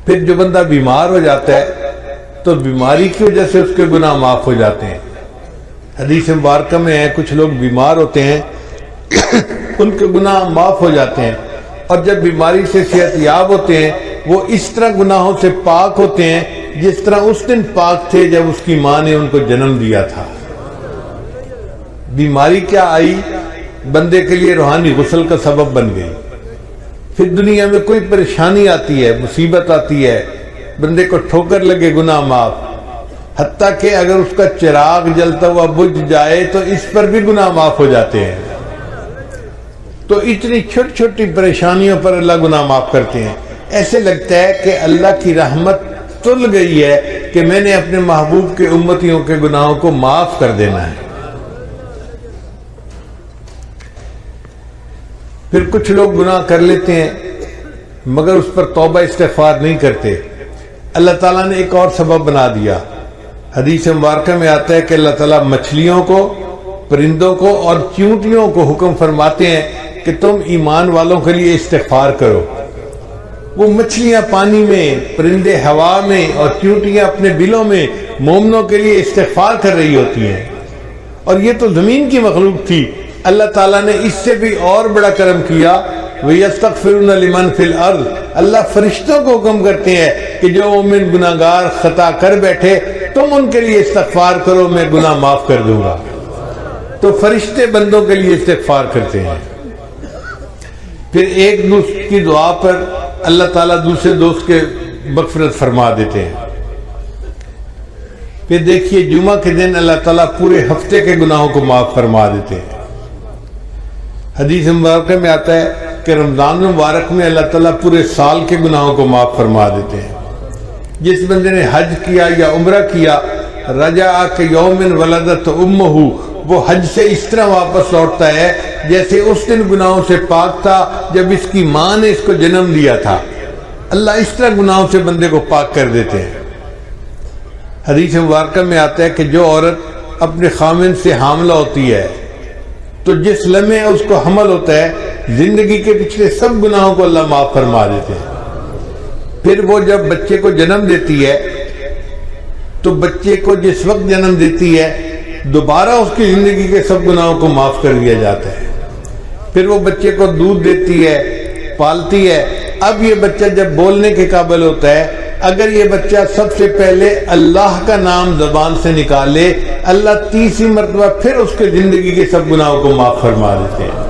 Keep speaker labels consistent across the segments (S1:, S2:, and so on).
S1: پھر جو بندہ بیمار ہو جاتا ہے تو بیماری کی وجہ سے اس کے گناہ معاف ہو جاتے ہیں۔ حدیث مبارکہ میں ہے کچھ لوگ بیمار ہوتے ہیں ان کے گناہ معاف ہو جاتے ہیں، اور جب بیماری سے صحت یاب ہوتے ہیں وہ اس طرح گناہوں سے پاک ہوتے ہیں جس طرح اس دن پاک تھے جب اس کی ماں نے ان کو جنم دیا تھا۔ بیماری کیا آئی؟ بندے کے لیے روحانی غسل کا سبب بن گئی۔ پھر دنیا میں کوئی پریشانی آتی ہے، مصیبت آتی ہے، بندے کو ٹھوکر لگے، گناہ معاف، حتیٰ کہ اگر اس کا چراغ جلتا ہوا بجھ جائے تو اس پر بھی گناہ معاف ہو جاتے ہیں۔ تو اتنی چھوٹی چھوٹی پریشانیوں پر اللہ گناہ معاف کرتے ہیں۔ ایسے لگتا ہے کہ اللہ کی رحمت تل گئی ہے کہ میں نے اپنے محبوب کے امتیوں کے گناہوں کو معاف کر دینا ہے۔ پھر کچھ لوگ گناہ کر لیتے ہیں مگر اس پر توبہ استغفار نہیں کرتے۔ اللہ تعالیٰ نے ایک اور سبب بنا دیا۔ حدیث مبارکہ میں آتا ہے کہ اللہ تعالیٰ مچھلیوں کو، پرندوں کو اور چیونٹیوں کو حکم فرماتے ہیں کہ تم ایمان والوں کے لیے استغفار کرو۔ وہ مچھلیاں پانی میں، پرندے ہوا میں اور چیونٹیاں اپنے بلوں میں مومنوں کے لیے استغفار کر رہی ہوتی ہیں، اور یہ تو زمین کی مخلوق تھی۔ اللہ تعالیٰ نے اس سے بھی اور بڑا کرم کیا، وَيَسْتَغْفِرُونَ لِمَنْ فِي الْأَرْضِ، اللہ فرشتوں کو حکم کرتے ہیں کہ جو مومن گناہگار خطا کر بیٹھے تم ان کے لیے استغفار کرو، میں گناہ معاف کر دوں گا۔ تو فرشتے بندوں کے لیے استغفار کرتے ہیں۔ پھر ایک دوست کی دعا پر اللہ تعالیٰ دوسرے دوست کے مغفرت فرما دیتے ہیں۔ پھر دیکھیے جمعہ کے دن اللہ تعالیٰ پورے ہفتے کے گناہوں کو معاف فرما دیتے ہیں۔ حدیث مبارکہ میں آتا ہے کہ رمضان مبارک میں اللہ تعالیٰ پورے سال کے گناہوں کو معاف فرما دیتے ہیں۔ جس بندے نے حج کیا یا عمرہ کیا، رجع کہ یوم ولدت امہ، وہ حج سے اس طرح واپس لوٹتا ہے جیسے اس دن گناہوں سے پاک تھا جب اس کی ماں نے اس کو جنم دیا تھا۔ اللہ اس طرح گناہوں سے بندے کو پاک کر دیتے ہیں۔ حدیث مبارکہ میں آتا ہے کہ جو عورت اپنے خامن سے حاملہ ہوتی ہے تو جس لمحے اس کو حمل ہوتا ہے زندگی کے پچھلے سب گناہوں کو اللہ معاف فرما دیتے ہیں۔ پھر وہ جب بچے کو جنم دیتی ہے تو بچے کو جس وقت جنم دیتی ہے دوبارہ اس کی زندگی کے سب گناہوں کو معاف کر دیا جاتا ہے۔ پھر وہ بچے کو دودھ دیتی ہے، پالتی ہے۔ اب یہ بچہ جب بولنے کے قابل ہوتا ہے، اگر یہ بچہ سب سے پہلے اللہ کا نام زبان سے نکالے، اللہ تیسری مرتبہ پھر اس کے زندگی کے سب گناہوں کو معاف فرما دیتے ہیں۔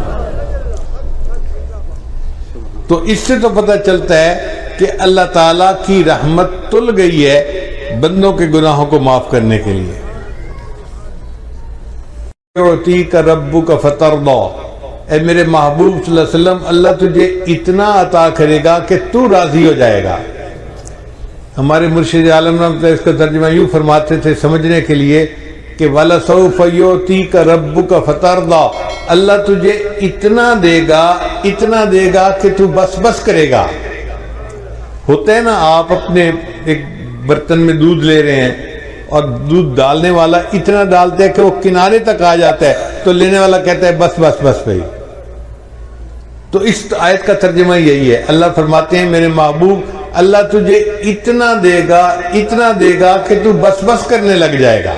S1: تو اس سے تو پتہ چلتا ہے کہ اللہ تعالیٰ کی رحمت تل گئی ہے بندوں کے گناہوں کو معاف کرنے کے لیے۔ یعطیک ربک فترضی، اے میرے محبوب صلی اللہ علیہ وسلم، اللہ تجھے اتنا عطا کرے گا کہ تو راضی ہو جائے گا۔ ہمارے مرشد عالم رحمۃ اللہ اس کا ترجمہ یوں فرماتے تھے سمجھنے کے لیے کہ وَلَسَوْفَ يُعْطِيكَ رَبُّكَ فَتَرْضَى، اللہ تجھے اتنا دے گا کہ تو بس بس کرے گا۔ ہوتا ہے نا، آپ اپنے ایک برتن میں دودھ لے رہے ہیں اور دودھ ڈالنے والا اتنا ڈالتا ہے کہ وہ کنارے تک آ جاتا ہے تو لینے والا کہتا ہے بس بس بس بھائی۔ تو اس آیت کا ترجمہ یہی ہے، اللہ فرماتے ہیں میرے محبوب اللہ تجھے اتنا دے گا کہ تو بس بس کرنے لگ جائے گا۔